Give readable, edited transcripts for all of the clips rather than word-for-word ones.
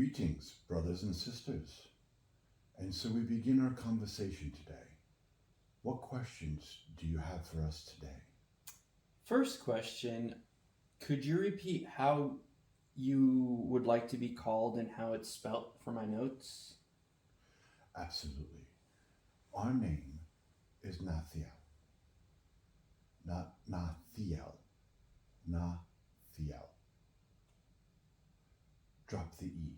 Greetings, brothers and sisters. And so we begin our conversation today. What questions do you have for us today? First question, could you repeat how you would like to be called and how it's spelt for my notes? Absolutely. Our name is Ná Theial. Not Ná Theial. Ná Theial. Drop the E.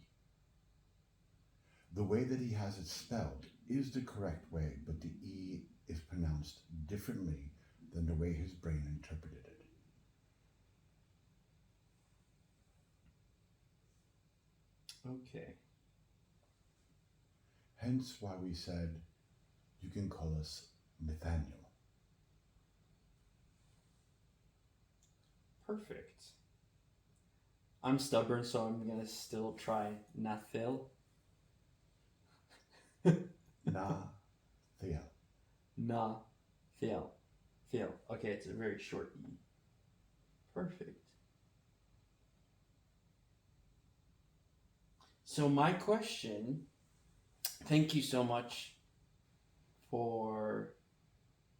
The way that he has it spelled is the correct way, but the E is pronounced differently than the way his brain interpreted it. Okay. Hence why we said you can call us Nathaniel. Perfect. I'm stubborn, so I'm going to still try Ná Theial. Ná Theial. Ná Theial. Theial. Okay, it's a very short E. Perfect. So my question, thank you so much for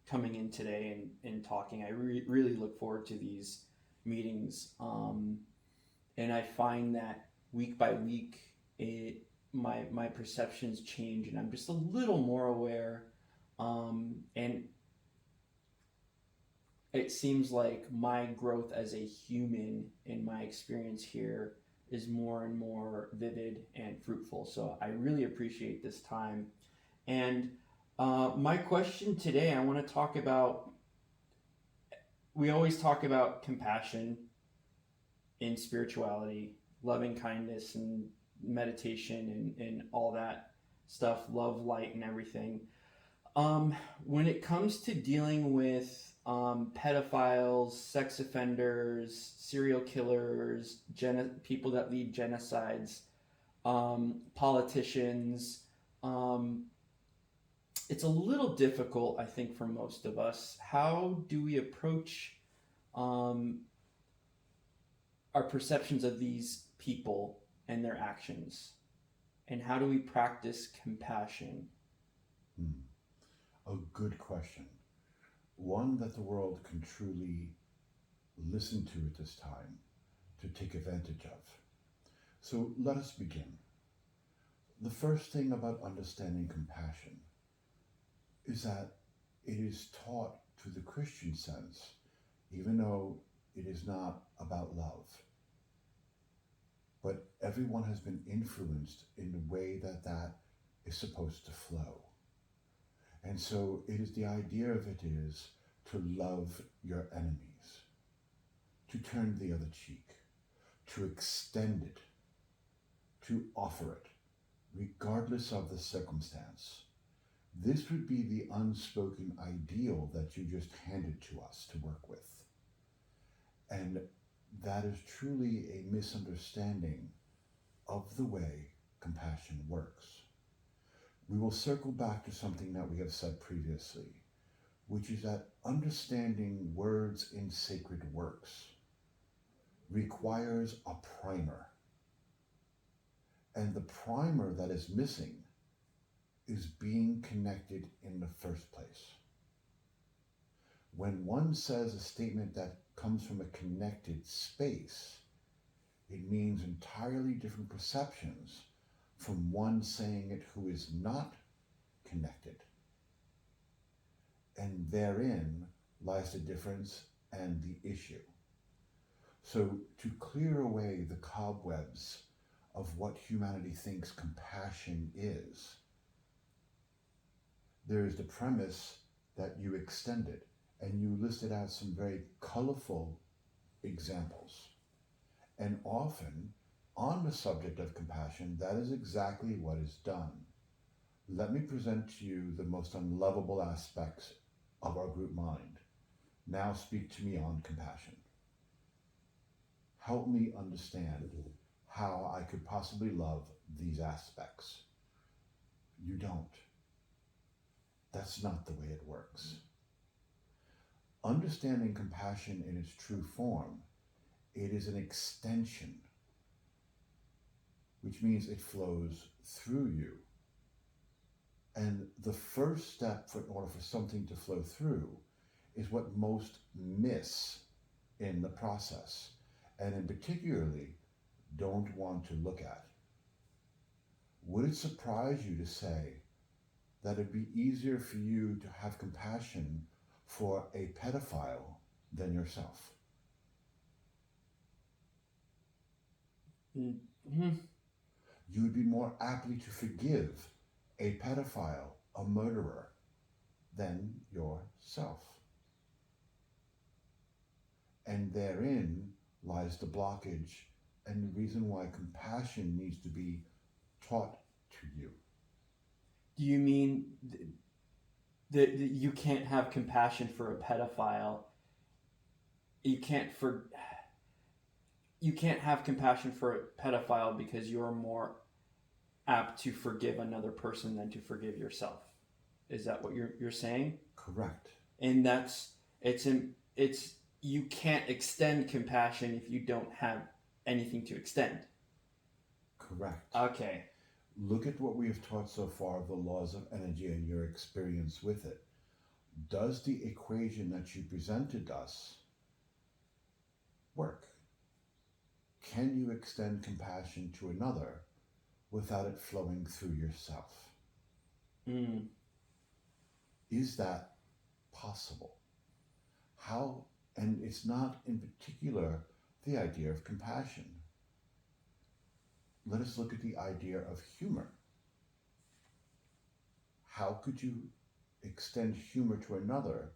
coming in today and talking. I really look forward to these meetings. And I find that week by week, my perceptions change, and I'm just a little more aware. And it seems like my growth as a human in my experience here is more and more vivid and fruitful. So I really appreciate this time. And my question today, I want to talk about. We always talk about compassion in spirituality, loving kindness and meditation and all that stuff, love, light, and everything. When it comes to dealing with pedophiles, sex offenders, serial killers, people that lead genocides, politicians, it's a little difficult, I think, for most of us. How do we approach our perceptions of these people and their actions? And how do we practice compassion? A good question. One that the world can truly listen to at this time, to take advantage of. So let us begin. The first thing about understanding compassion is that it is taught to the Christian sense, even though it is not about love. But everyone has been influenced in the way that that is supposed to flow. And so it is the idea of it is to love your enemies, to turn the other cheek, to extend it, to offer it, regardless of the circumstance. This would be the unspoken ideal that you just handed to us to work with. And that is truly a misunderstanding of the way compassion works. We will circle back to something that we have said previously, which is that understanding words in sacred works requires a primer. And the primer that is missing is being connected in the first place. When one says a statement that comes from a connected space, it means entirely different perceptions from one saying it who is not connected. And therein lies the difference and the issue. So to clear away the cobwebs of what humanity thinks compassion is, there is the premise that you extended, and you listed out some very colorful examples. And often, on the subject of compassion, that is exactly what is done. Let me present to you the most unlovable aspects of our group mind. Now speak to me on compassion. Help me understand how I could possibly love these aspects. You don't. That's not the way it works. Understanding compassion in its true form, it is an extension which means it flows through you. And the first step in order for something to flow through is what most miss in the process, and in particularly don't want to look at. Would it surprise you to say that it'd be easier for you to have compassion for a pedophile than yourself? Mm-hmm. You would be more aptly to forgive a pedophile, a murderer, than yourself. And therein lies the blockage and the reason why compassion needs to be taught to you. Do you mean that you can't have compassion for a pedophile? You can't have compassion for a pedophile because you're more apt to forgive another person than to forgive yourself. Is that what you're saying? Correct. And it's you can't extend compassion if you don't have anything to extend. Correct. Okay. Look at what we have taught so far of the laws of energy and your experience with it. Does the equation that you presented us work? Can you extend compassion to another without it flowing through yourself? Mm. Is that possible? How? And it's not in particular the idea of compassion. Let us look at the idea of humor. How could you extend humor to another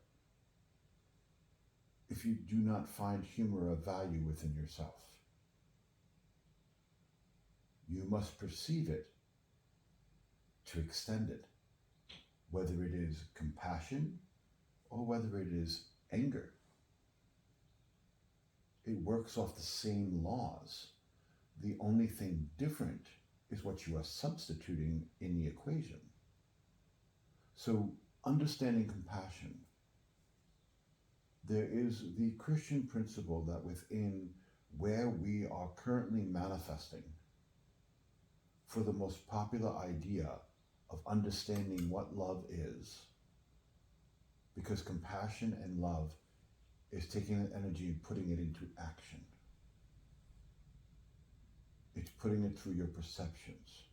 if you do not find humor of value within yourself? You must perceive it to extend it, whether it is compassion or whether it is anger. It works off the same laws. The only thing different is what you are substituting in the equation. So, understanding compassion, there is the Christian principle that within where we are currently manifesting, for the most popular idea of understanding what love is, because compassion and love is taking that energy and putting it into action. It's putting it through your perceptions.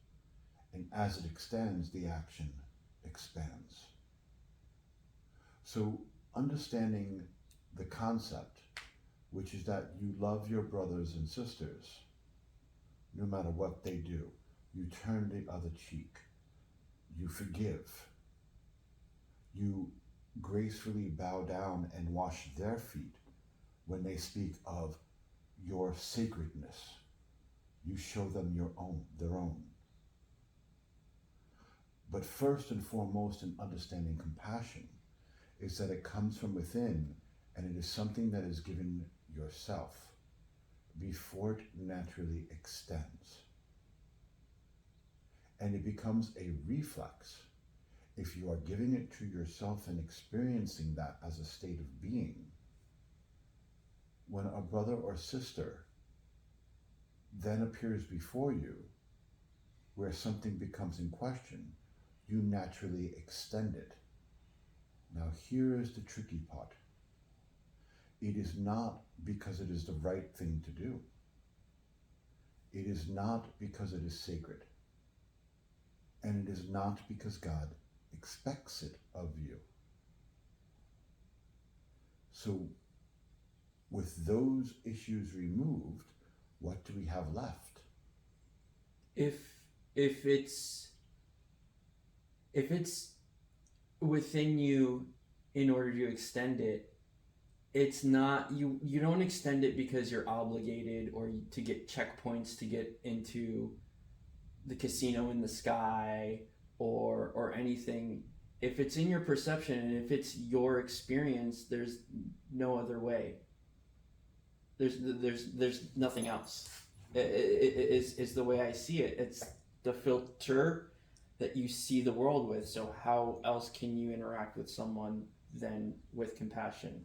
And as it extends, the action expands. So understanding the concept, which is that you love your brothers and sisters, no matter what they do. You turn the other cheek. You forgive. You gracefully bow down and wash their feet when they speak of your sacredness. You show them their own. But first and foremost in understanding compassion is that it comes from within, and it is something that is given yourself before it naturally extends. And it becomes a reflex if you are giving it to yourself and experiencing that as a state of being. When a brother or sister then appears before you, where something becomes in question, you naturally extend it. Now here is the tricky part. It is not because it is the right thing to do. It is not because it is sacred. And it is not because God expects it of you. So with those issues removed, what do we have left? If it's within you in order to extend it, it's not you don't extend it because you're obligated or to get checkpoints to get into the casino in the sky or anything. If it's in your perception and if it's your experience, there's no other way. There's nothing else. It is the way I see it. It's the filter that you see the world with. So how else can you interact with someone than with compassion,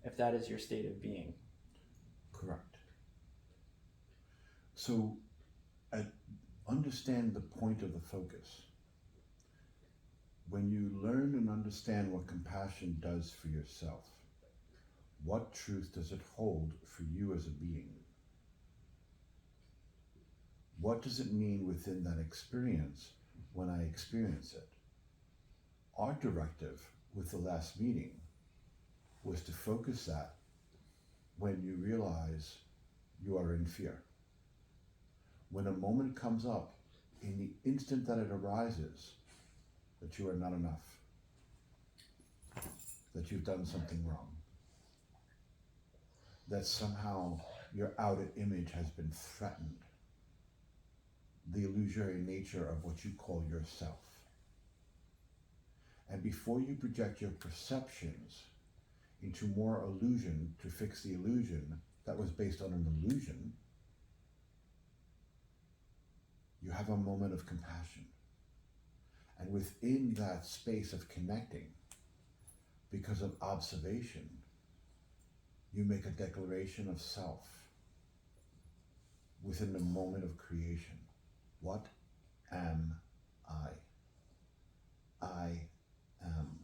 if that is your state of being? Correct. So understand the point of the focus. When you learn and understand what compassion does for yourself, what truth does it hold for you as a being? What does it mean within that experience when I experience it? Our directive with the last meeting was to focus that when you realize you are in fear. When a moment comes up, in the instant that it arises, that you are not enough, that you've done something wrong, that somehow your outer image has been threatened, the illusionary nature of what you call yourself. And before you project your perceptions into more illusion to fix the illusion that was based on an illusion, you have a moment of compassion. And within that space of connecting, because of observation, you make a declaration of self within the moment of creation. What am I? I am.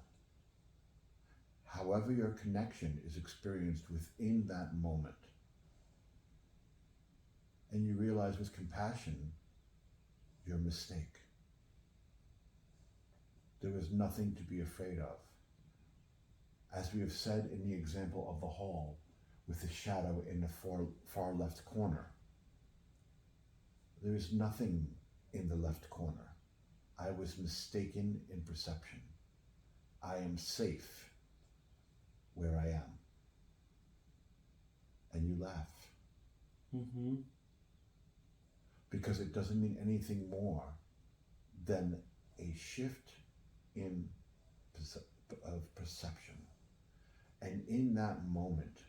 However your connection is experienced within that moment. And you realize with compassion, your mistake. There is nothing to be afraid of. As we have said in the example of the hall with the shadow in the far left corner, there is nothing in the left corner. I was mistaken in perception. I am safe where I am. And you laugh. Mm-hmm. Because it doesn't mean anything more than a shift in of perception. And in that moment,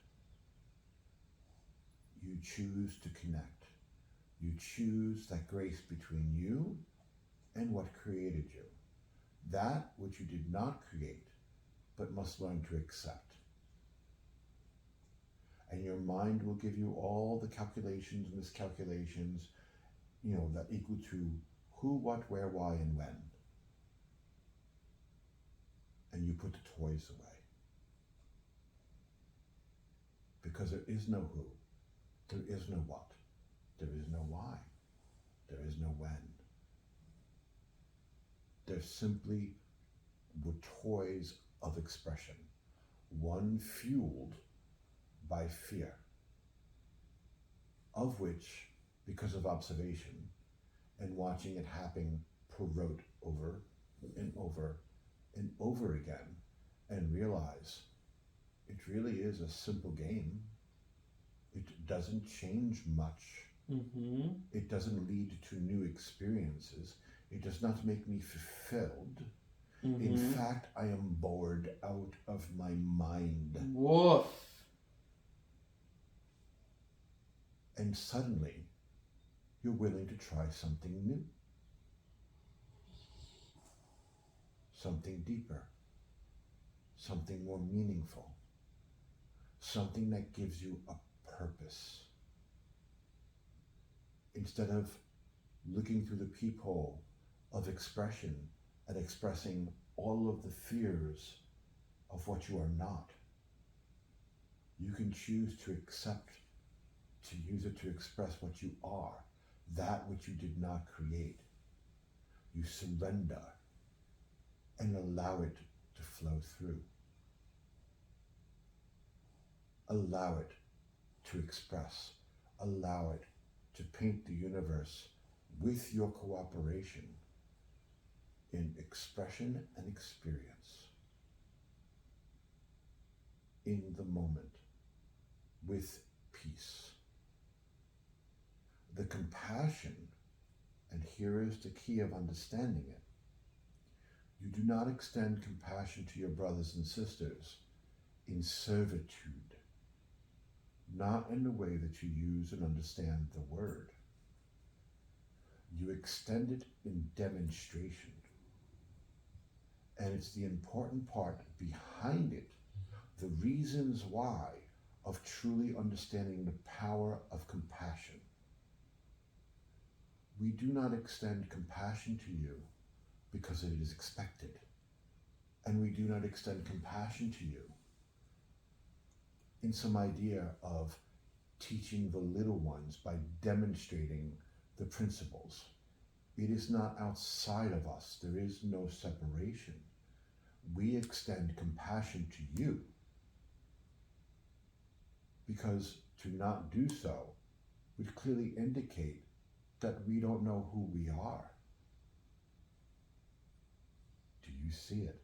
you choose to connect. You choose that grace between you and what created you. That which you did not create, but must learn to accept. And your mind will give you all the calculations, miscalculations, that equal to who, what, where, why, and when. And you put the toys away. Because there is no who, there is no what, there is no why, there is no when. There simply were toys of expression, one fueled by fear, of which, because of observation and watching it happen prorote over and over and over again, and realize it really is a simple game. It doesn't change much. Mm-hmm. It doesn't lead to new experiences. It does not make me fulfilled. Mm-hmm. In fact, I am bored out of my mind. Woof. And suddenly, you're willing to try something new. Something deeper. Something more meaningful. Something that gives you a purpose. Instead of looking through the peephole of expression and expressing all of the fears of what you are not, you can choose to accept, to use it to express what you are, that which you did not create. You surrender and allow it to flow through. Allow it to express. Allow it to paint the universe with your cooperation in expression and experience. In the moment, with peace. The compassion, and here is the key of understanding it, you do not extend compassion to your brothers and sisters in servitude, not in the way that you use and understand the word. You extend it in demonstration. And it's the important part behind it, the reasons why of truly understanding the power of compassion. we do not extend compassion to you because it is expected. And we do not extend compassion to you in some idea of teaching the little ones by demonstrating the principles. It is not outside of us. There is no separation. We extend compassion to you because to not do so would clearly indicate that we don't know who we are. Do you see it?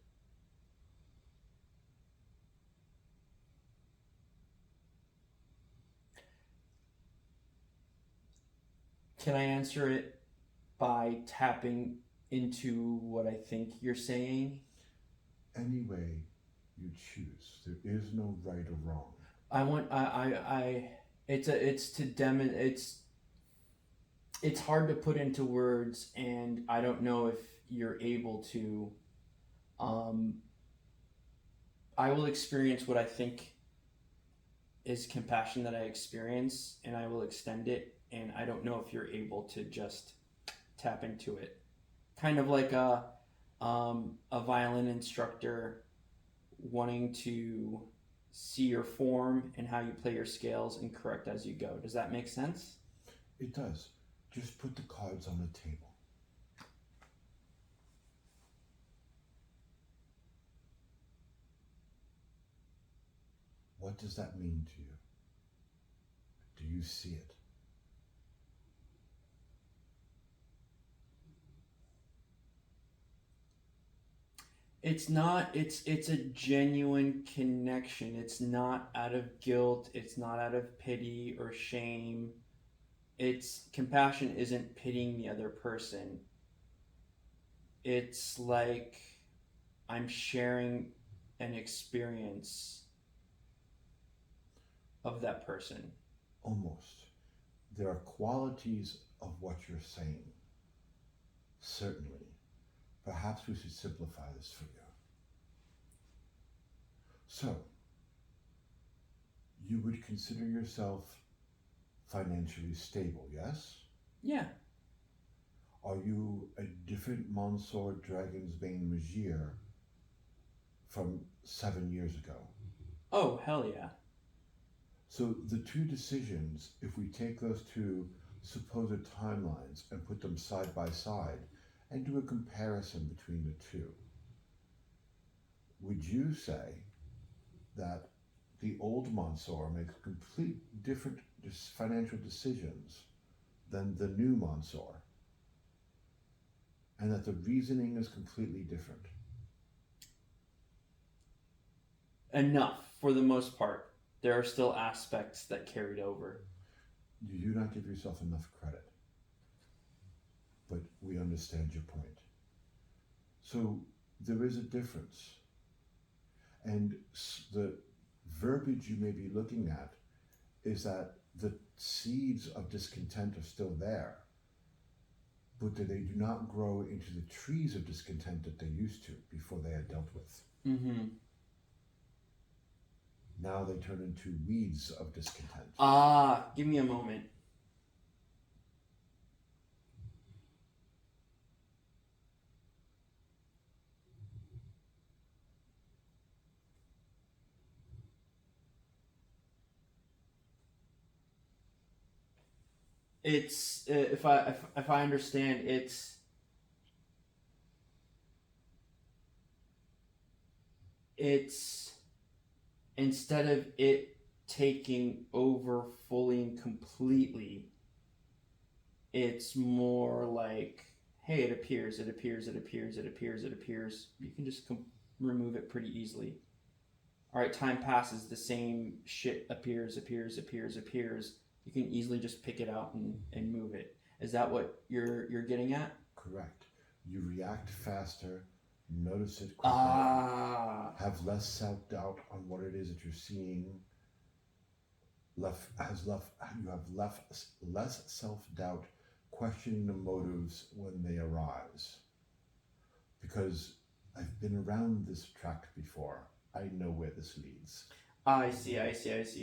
Can I answer it by tapping into what I think you're saying? Any way you choose. There is no right or wrong. It's hard to put into words, and I don't know if you're able to. I will experience what I think is compassion that I experience, and I will extend it, and I don't know if you're able to just tap into it. Kind of like a violin instructor wanting to see your form and how you play your scales and correct as you go. Does that make sense? It does. Just put the cards on the table. What does that mean to you? Do you see it? It's a genuine connection. It's not out of guilt, it's not out of pity or shame. It's compassion isn't pitying the other person. It's like I'm sharing an experience of that person. Almost. There are qualities of what you're saying. Certainly. Perhaps we should simplify this for you. So, you would consider yourself financially stable, yes? Yeah. Are you a different Mansour Dragonsbane Magir from 7 years ago? Oh, hell yeah. So the two decisions, if we take those two supposed timelines and put them side by side and do a comparison between the two, would you say that the old Mansour makes complete different financial decisions than the new Mansour, and that the reasoning is completely different? Enough for the most part. There are still aspects that carried over. You do not give yourself enough credit, but we understand your point. So there is a difference, and the verbiage you may be looking at is that the seeds of discontent are still there, but that they do not grow into the trees of discontent that they used to before they had dealt with. Mm-hmm. Now they turn into weeds of discontent. Give me a moment. It's if I understand, it's instead of it taking over fully and completely, it's more like, hey, it appears. You can just remove it pretty easily. All right, time passes, the same shit appears. You can easily just pick it out and move it. Is that what you're getting at? Correct. You react faster, notice it quicker, have less self-doubt on what it is that you're seeing. You have less self-doubt questioning the motives when they arise. Because I've been around this track before. I know where this leads. I see. I catch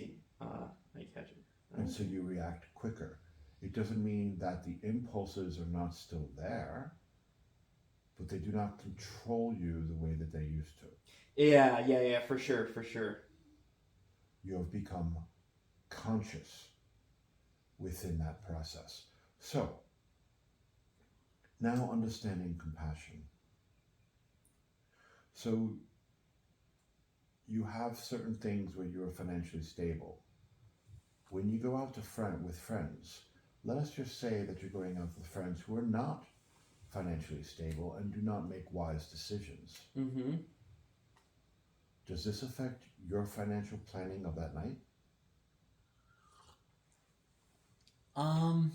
it. And so you react quicker. It doesn't mean that the impulses are not still there, but they do not control you the way that they used to. Yeah, for sure, for sure. You have become conscious within that process. So, now understanding compassion. So, you have certain things where you are financially stable. When you go out with friends, let us just say that you're going out with friends who are not financially stable and do not make wise decisions. Mm-hmm. Does this affect your financial planning of that night? Um,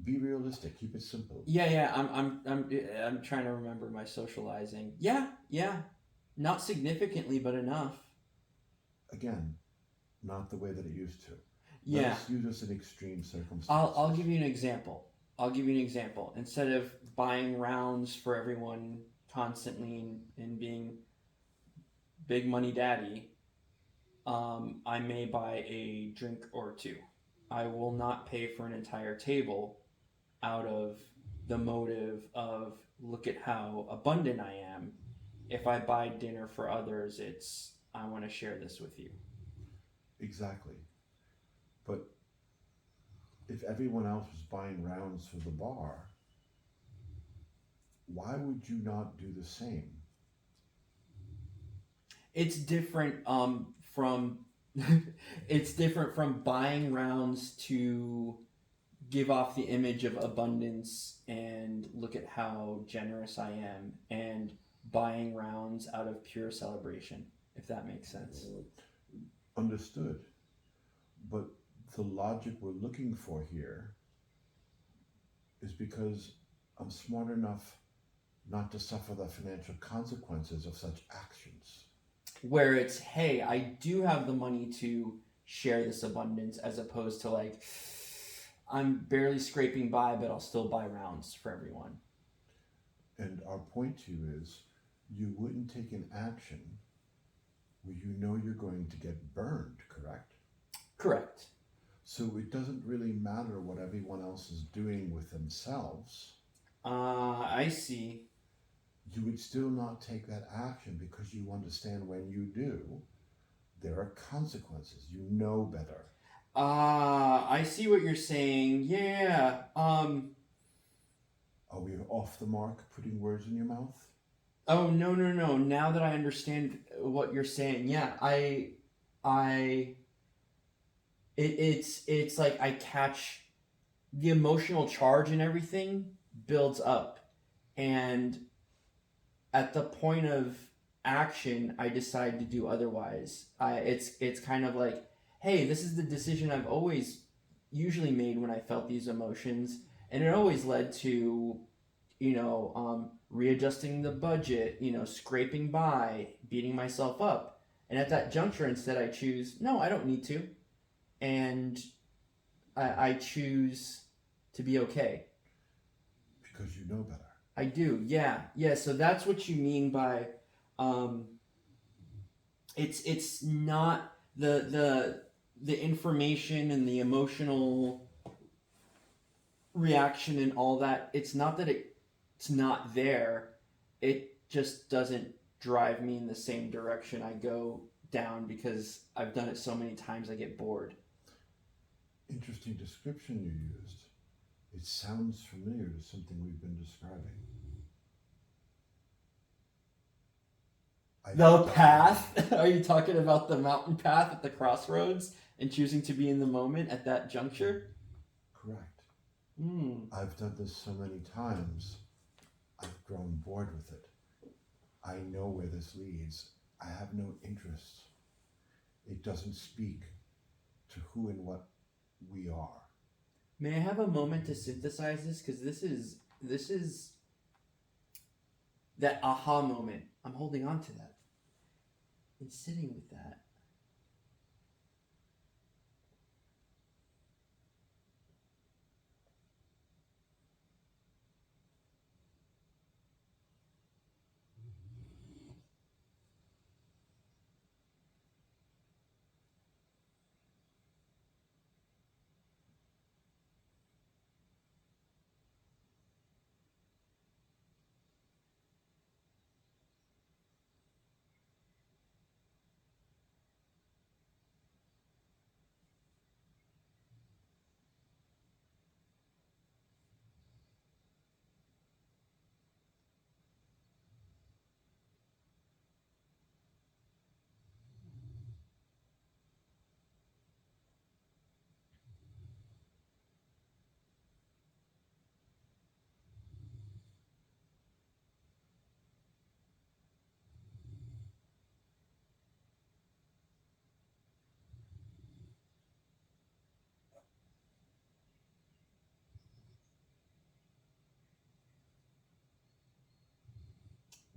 Be realistic. Keep it simple. yeah. I'm trying to remember my socializing. Yeah. Not significantly, but enough. Again, not the way that it used to. Let Yeah. us use this in extreme circumstances. I'll give you an example. Instead of buying rounds for everyone constantly and being big money daddy, I may buy a drink or two. I will not pay for an entire table out of the motive of look at how abundant I am. If I buy dinner for others, it's I want to share this with you. Exactly. But if everyone else was buying rounds for the bar, why would you not do the same? It's different from it's different from buying rounds to give off the image of abundance and look at how generous I am, and buying rounds out of pure celebration, if that makes sense. Understood. But the logic we're looking for here is because I'm smart enough not to suffer the financial consequences of such actions. Where it's, hey, I do have the money to share this abundance, as opposed to like, I'm barely scraping by, but I'll still buy rounds for everyone. And our point to you is you wouldn't take an action where you know you're going to get burned, correct? Correct. So it doesn't really matter what everyone else is doing with themselves. I see. You would still not take that action because you understand when you do, there are consequences. You know better. I see what you're saying. Yeah. Are we off the mark putting words in your mouth? Oh, no. Now that I understand what you're saying, yeah, it's like I catch the emotional charge and everything builds up, and at the point of action, I decide to do otherwise. It's kind of like, hey, this is the decision I've always usually made when I felt these emotions, and it always led to, readjusting the budget, scraping by, beating myself up, and at that juncture, instead, I choose, no, I don't need to, and I choose to be okay. Because you know better. I do, yeah. So that's what you mean by, it's not the information and the emotional reaction and all that. It's not that it's not there. It just doesn't drive me in the same direction I go down, because I've done it so many times I get bored. Interesting description you used. It sounds familiar to something we've been describing. The path? Are you talking about the mountain path at the crossroads and choosing to be in the moment at that juncture? Correct. Hmm. I've done this so many times, I've grown bored with it. I know where this leads. I have no interest. It doesn't speak to who and what we are. May I have a moment to synthesize this? Because this is that aha moment. I'm holding on to that and sitting with that.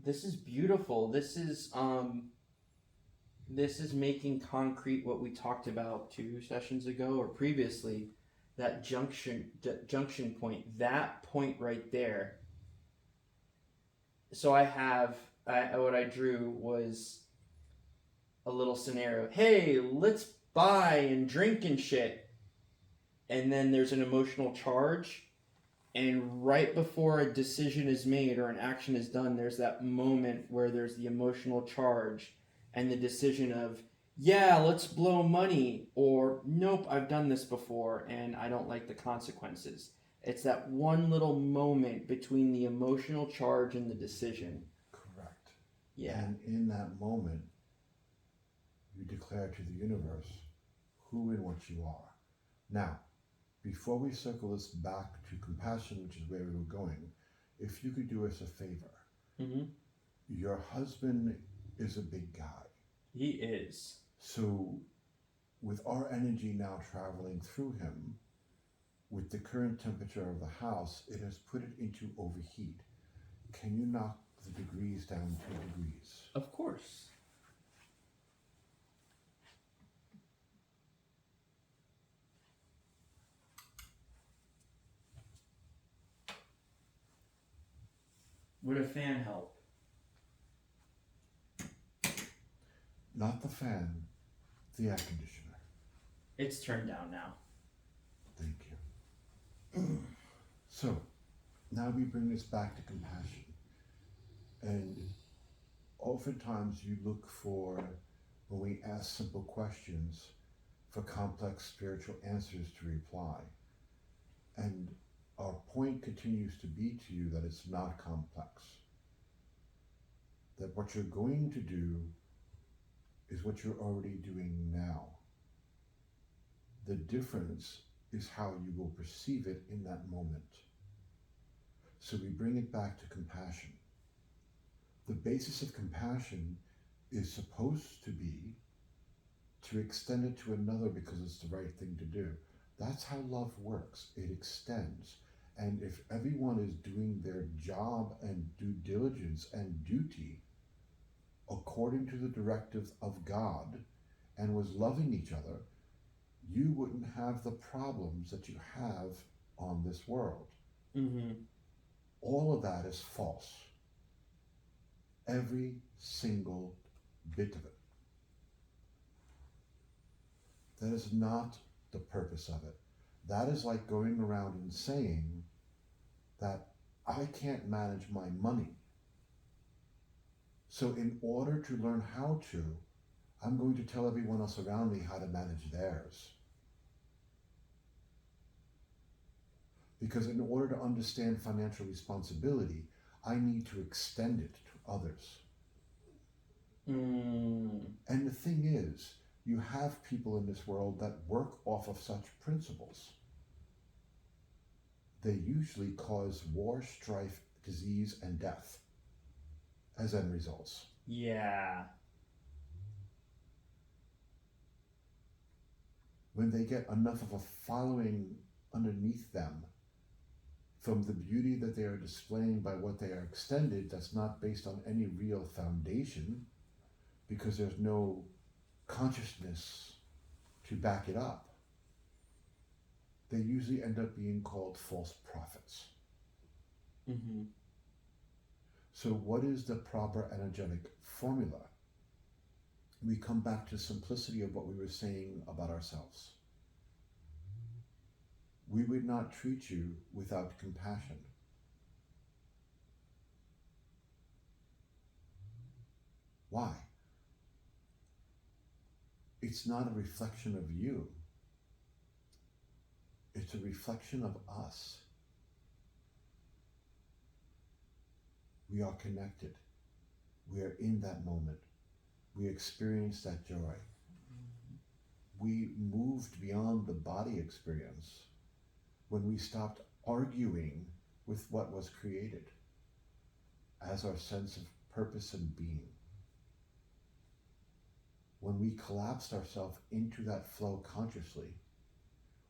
This is beautiful. This is making concrete what we talked about 2 sessions ago or previously, that junction point, that point right there. So what I drew was a little scenario. Hey, let's buy and drink and shit. And then there's an emotional charge. And right before a decision is made or an action is done, there's that moment where there's the emotional charge and the decision of, yeah, let's blow money, or nope, I've done this before and I don't like the consequences. It's that one little moment between the emotional charge and the decision. Correct. Yeah. And in that moment, you declare to the universe who and what you are. Now, before we circle this back to compassion, which is where we were going, if you could do us a favor. Mm-hmm. Your husband is a big guy. He is. So with our energy now traveling through him, with the current temperature of the house, it has put it into overheat. Can you knock the degrees down 2 degrees? Of course. Would a fan help? Not the fan, the air conditioner. It's turned down now. Thank you. So, now we bring this back to compassion. And oftentimes you look for, when we ask simple questions, for complex spiritual answers to reply. And our point continues to be to you that it's not complex. That what you're going to do is what you're already doing now. The difference is how you will perceive it in that moment. So we bring it back to compassion. The basis of compassion is supposed to be to extend it to another because it's the right thing to do. That's how love works. It extends. And if everyone is doing their job and due diligence and duty according to the directives of God and was loving each other, you wouldn't have the problems that you have on this world. Mm-hmm. All of that is false. Every single bit of it. That is not the purpose of it. That is like going around and saying that I can't manage my money. So in order to learn how to, I'm going to tell everyone else around me how to manage theirs. Because in order to understand financial responsibility, I need to extend it to others. And the thing is, you have people in this world that work off of such principles. They usually cause war, strife, disease, and death as end results. Yeah. When they get enough of a following underneath them from the beauty that they are displaying by what they are extended, that's not based on any real foundation, because there's no consciousness to back it up, they usually end up being called false prophets. Mm-hmm. So what is the proper energetic formula? We come back to simplicity of what we were saying about ourselves. We would not treat you without compassion. Why? It's not a reflection of you. It's a reflection of us. We are connected. We are in that moment. We experience that joy. We moved beyond the body experience when we stopped arguing with what was created as our sense of purpose and being. When we collapsed ourselves into that flow consciously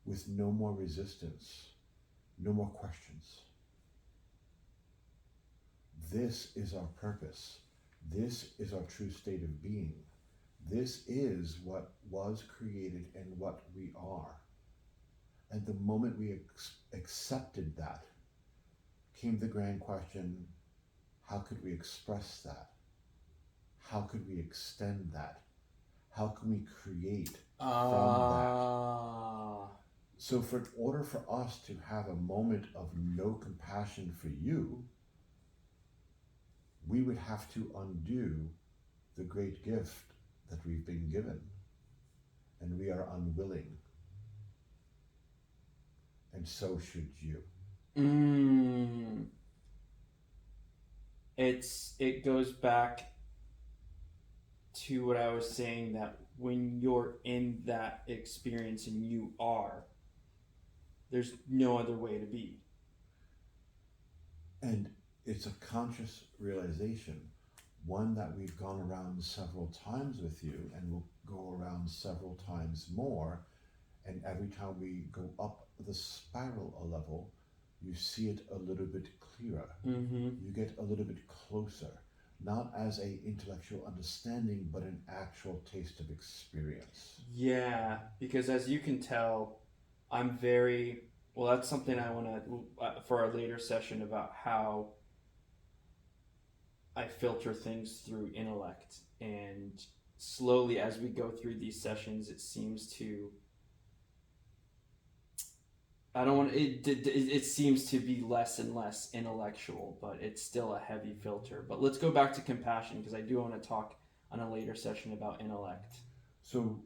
with no more resistance, no more questions. This is our purpose. This is our true state of being. This is what was created and what we are. And the moment we accepted that, came the grand question, how could we express that? How could we extend that? How can we create from that? So in order for us to have a moment of no compassion for you, we would have to undo the great gift that we've been given. And we are unwilling. And so should you. It goes back to what I was saying, that when you're in that experience and you are, there's no other way to be. And it's a conscious realization, one that we've gone around several times with you and will go around several times more. And every time we go up the spiral a level, you see it a little bit clearer. You get a little bit closer, not as a intellectual understanding, but an actual taste of experience. Yeah, because as you can tell, I'm very, well, that's something I want to, for our later session, about how I filter things through intellect. And slowly, as we go through these sessions, it seems to, I don't want it seems to be less and less intellectual, but it's still a heavy filter. But let's go back to compassion, because I do want to talk on a later session about intellect. So,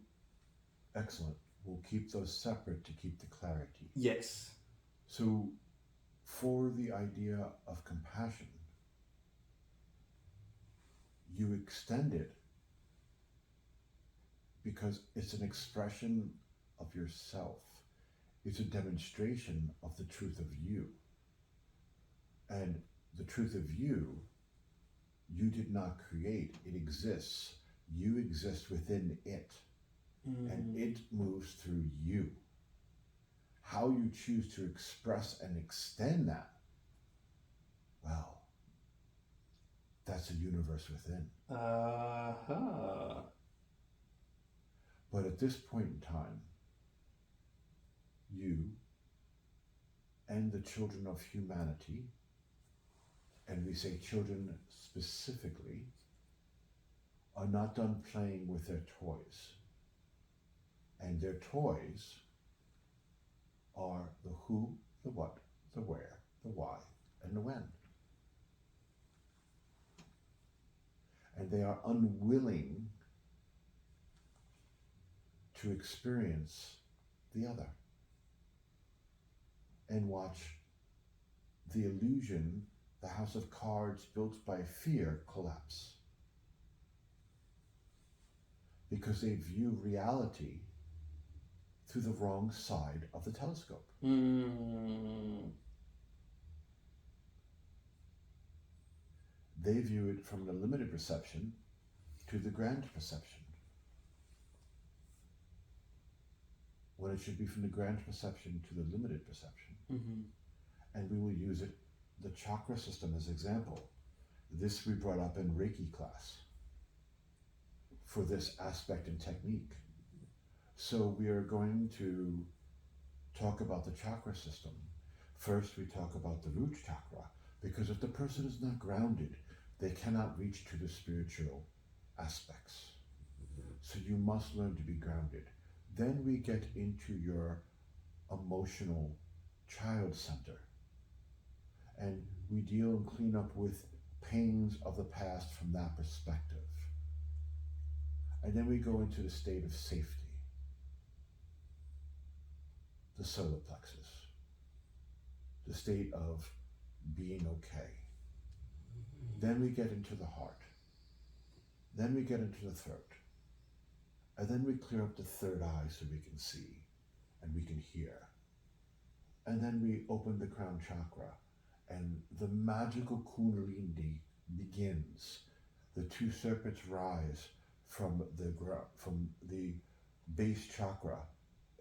excellent. We'll keep those separate to keep the clarity. Yes. So, for the idea of compassion, you extend it because it's an expression of yourself. It's a demonstration of the truth of you. And the truth of you did not create. It exists. You exist within it. And it moves through you. How you choose to express and extend that, well, that's a universe within. But at this point in time, you and the children of humanity, and we say children specifically, are not done playing with their toys. And their toys are the who, the what, the where, the why, and the when. And they are unwilling to experience the other and watch the illusion, the house of cards built by fear, collapse. Because they view reality through the wrong side of the telescope. They view it from the limited perception to the grand perception, when it should be from the grand perception to the limited perception. And we will use it, the chakra system, as example. This we brought up in Reiki class for this aspect and technique. So we are going to talk about the chakra system. First, we talk about the root chakra, because if the person is not grounded, they cannot reach to the spiritual aspects. So you must learn to be grounded. Then we get into your emotional child center. And we deal and clean up with pains of the past from that perspective. And then we go into the state of safety. The solar plexus, the state of being okay. Then we get into the heart. Then we get into the throat. And then we clear up the third eye so we can see and we can hear. And then we open the crown chakra and the magical Kundalini begins. The two serpents rise from the base chakra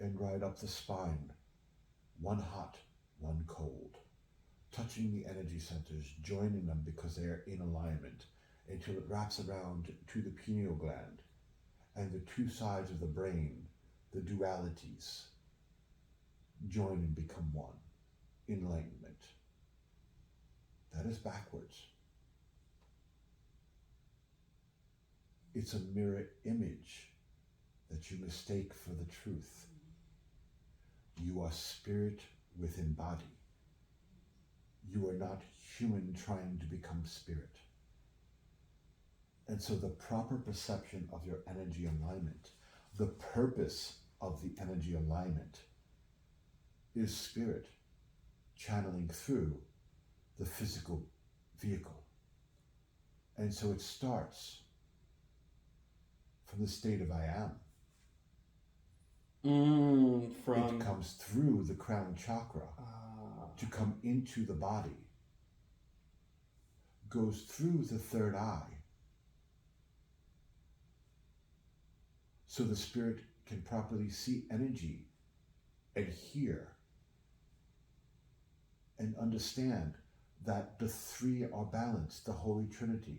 and ride up the spine, one hot, one cold, touching the energy centers, joining them because they are in alignment, until it wraps around to the pineal gland and the two sides of the brain, the dualities, join and become one. Enlightenment. That is backwards. It's a mirror image that you mistake for the truth. You are spirit within body. You are not human trying to become spirit. And so the proper perception of your energy alignment, the purpose of the energy alignment, is spirit channeling through the physical vehicle. And so it starts from the state of I am. It comes through the crown chakra to come into the body, goes through the third eye, so the spirit can properly see energy and hear and understand that the three are balanced, the Holy Trinity,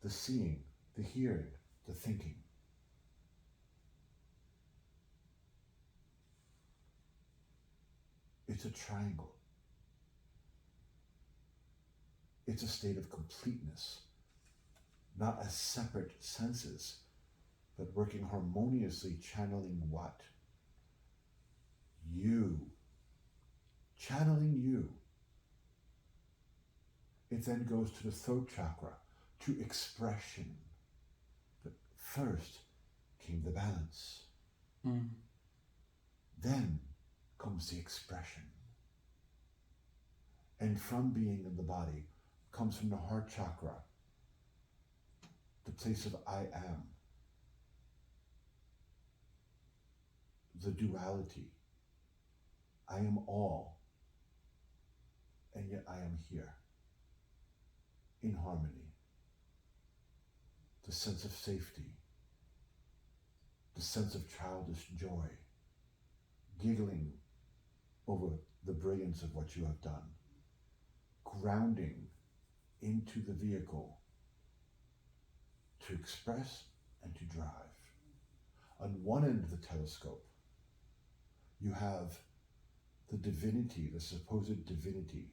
the seeing, the hearing, the thinking. It's a triangle. It's a state of completeness, not as separate senses, but working harmoniously, channeling what? You. Channeling you. It then goes to the throat chakra, to expression. But first came the balance. Then comes the expression. And from being in the body comes from the heart chakra, the place of I am, the duality. I am all, and yet I am here, in harmony. The sense of safety, the sense of childish joy, giggling over the brilliance of what you have done, grounding into the vehicle to express and to drive. On one end of the telescope, you have the divinity, the supposed divinity,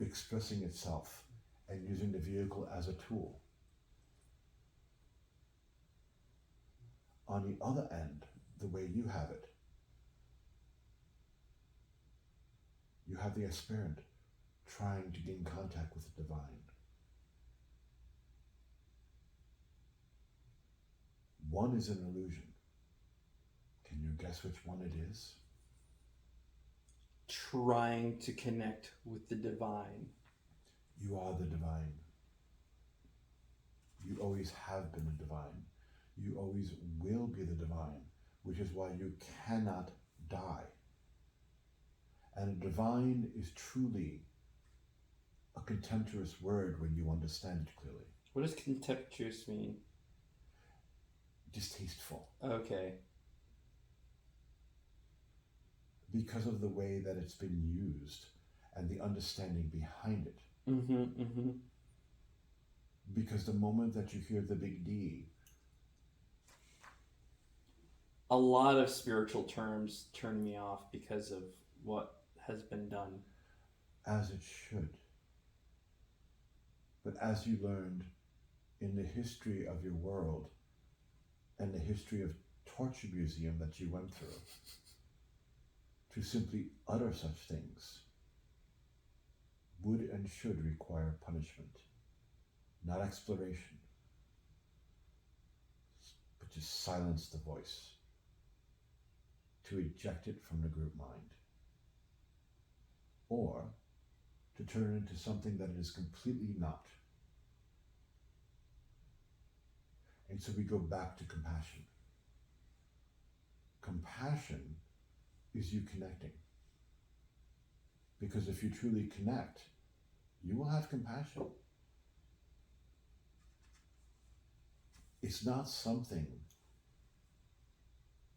expressing itself and using the vehicle as a tool. On the other end, the way you have it, you have the aspirant trying to gain contact with the divine. One is an illusion. Can you guess which one it is? Trying to connect with the divine. You are the divine. You always have been the divine. You always will be the divine, which is why you cannot die. And a divine is truly a contemptuous word when you understand it clearly. What does contemptuous mean? Distasteful. Okay. Because of the way that it's been used and the understanding behind it. Because the moment that you hear the big D, a lot of spiritual terms turn me off because of what has been done. As it should. But as you learned in the history of your world and the history of Torture Museum that you went through, to simply utter such things would and should require punishment, not exploration, but to silence the voice, to eject it from the group mind, or to turn it into something that it is completely not. And so we go back to compassion. Compassion is you connecting. Because if you truly connect, you will have compassion. It's not something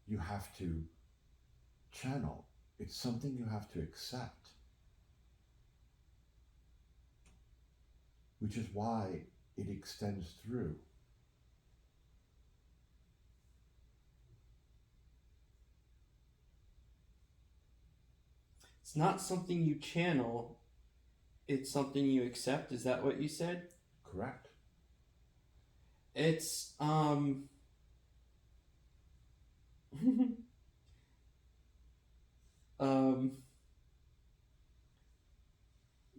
you have to channel. It's something you have to accept, which is why it extends through. It's not something you channel, it's something you accept. Is that what you said? Correct. It's um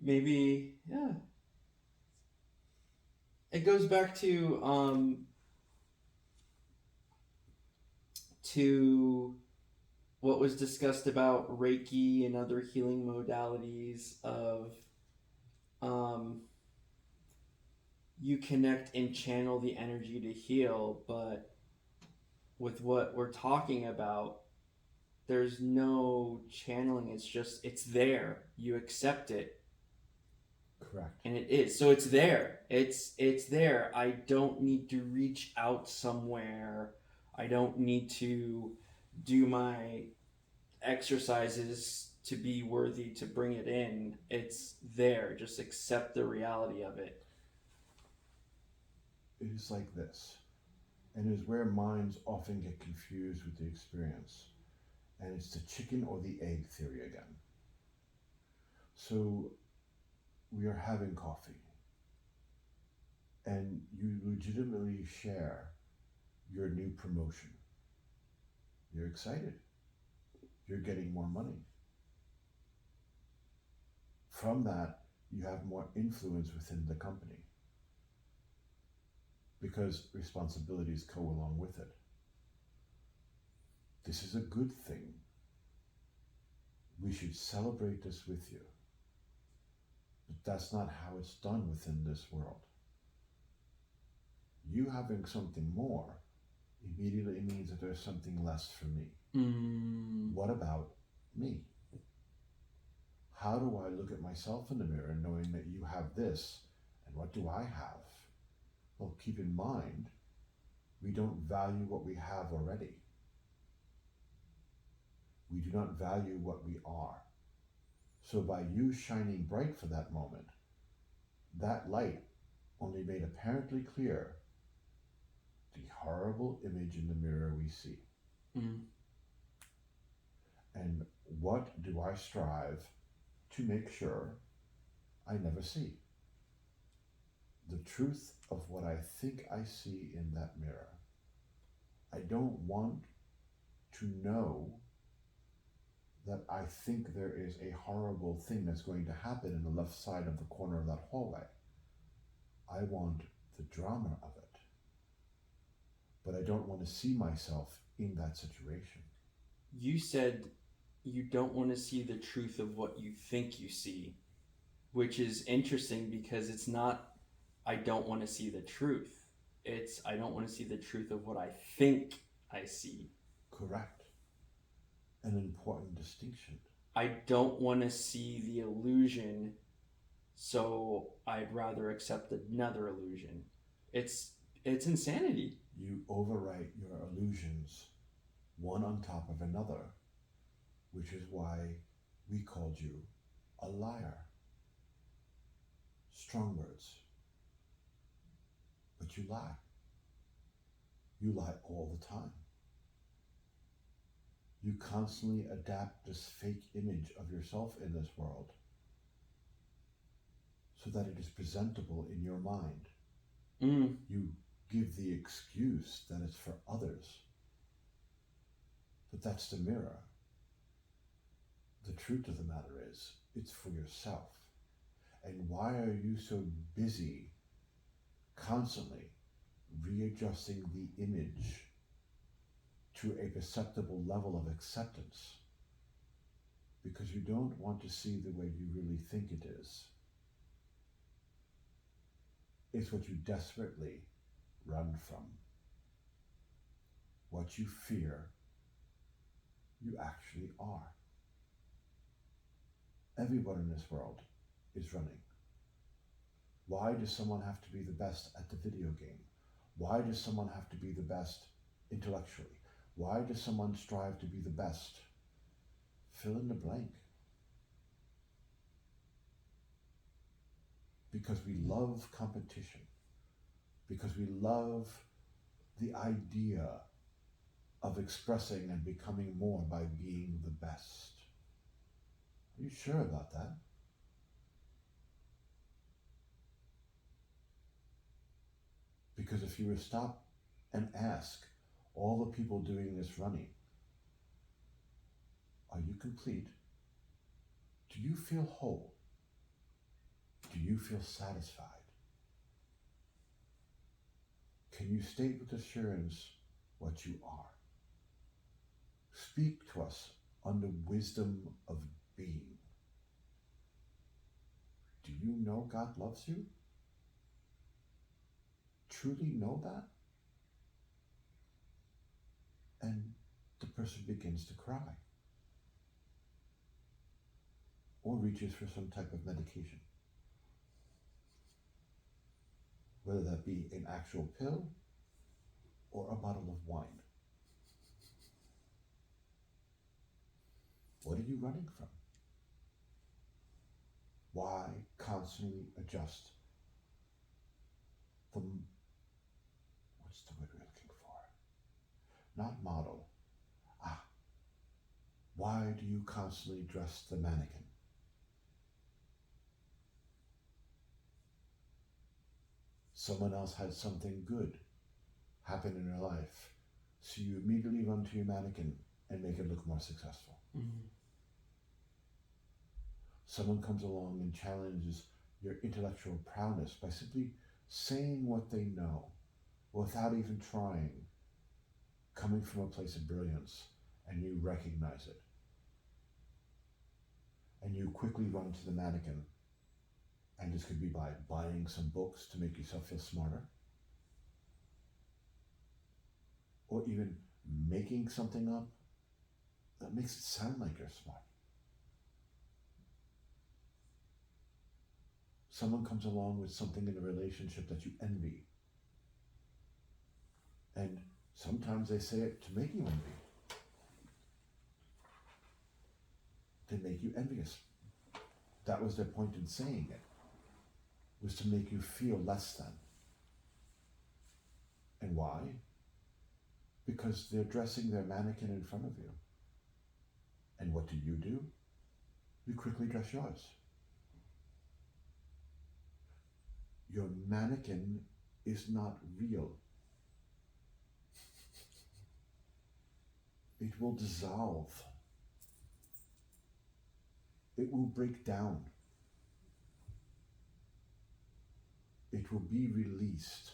maybe, yeah. It goes back to what was discussed about Reiki and other healing modalities of um you connect and channel the energy to heal, but with what we're talking about, there's no channeling. It's just, it's there. You accept it. Correct. And it is. So it's there. It's there. I don't need to reach out somewhere. I don't need to do my exercises to be worthy to bring it in. It's there. Just accept the reality of it. It is like this, and is where minds often get confused with the experience. And it's the chicken or the egg theory again. So we are having coffee, and you legitimately share your new promotion. You're excited. You're getting more money. From that, you have more influence within the company because responsibilities go along with it. This is a good thing. We should celebrate this with you. But that's not how it's done within this world. You having something more immediately means that there's something less for me. What about me? How do I look at myself in the mirror knowing that you have this, and what do I have? Well, keep in mind, we don't value what we have already. We do not value what we are. So by you shining bright for that moment, that light only made apparently clear the horrible image in the mirror we see. And what do I strive to make sure I never see? The truth of what I think I see in that mirror. I don't want to know that I think there is a horrible thing that's going to happen in the left side of the corner of that hallway. I want the drama of it. But I don't want to see myself in that situation. You said you don't want to see the truth of what you think you see, which is interesting because it's not, I don't want to see the truth. It's, I don't want to see the truth of what I think I see. Correct. An important distinction. I don't want to see the illusion, so I'd rather accept another illusion. It's insanity. You overwrite your illusions one on top of another, which is why we called you a liar. Strong words. But you lie. You lie all the time. You constantly adapt this fake image of yourself in this world so that it is presentable in your mind. You give the excuse that it's for others. But that's the mirror. The truth of the matter is, it's for yourself. And why are you so busy constantly readjusting the image to a perceptible level of acceptance? Because you don't want to see the way you really think it is. It's what you desperately run from. What you fear, you actually are. Everyone in this world is running. Why does someone have to be the best at the video game? Why does someone have to be the best intellectually? Why does someone strive to be the best fill in the blank. Because we love competition. Because we love the idea of expressing and becoming more by being the best. Are you sure about that? Because if you were to stop and ask all the people doing this running, are you complete? Do you feel whole? Do you feel satisfied? Can you state with assurance what you are? Speak to us on the wisdom of being. Do you know God loves you? Truly know that? And the person begins to cry or reaches for some type of medication, whether that be an actual pill or a bottle of wine. What are you running from? Why constantly adjust the, what's the word we're looking for? Not model. Why do you constantly dress the mannequin? Someone else had something good happen in their life, so you immediately run to your mannequin and make it look more successful. Mm-hmm. Someone comes along and challenges your intellectual prowess by simply saying what they know without even trying, coming from a place of brilliance, and you recognize it. And you quickly run to the mannequin, and this could be by buying some books to make yourself feel smarter, or even making something up that makes it sound like you're smart. Someone comes along with something in a relationship that you envy, and sometimes they say it to make you envy. They make you envious. That was their point in saying it, was to make you feel less than. And why? Because they're dressing their mannequin in front of you. And what do? You quickly dress yours. Your mannequin is not real. It will dissolve. It will break down. It will be released.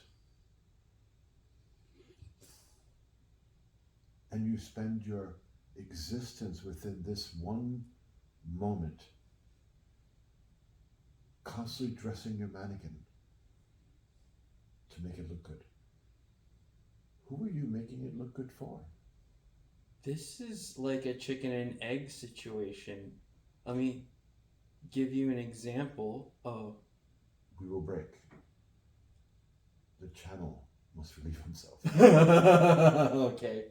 And you spend your existence within this one moment, constantly dressing your mannequin to make it look good. Who are you making it look good for? This is like a chicken and egg situation. Let me give you an example of... We will break. The channel must relieve himself. Okay.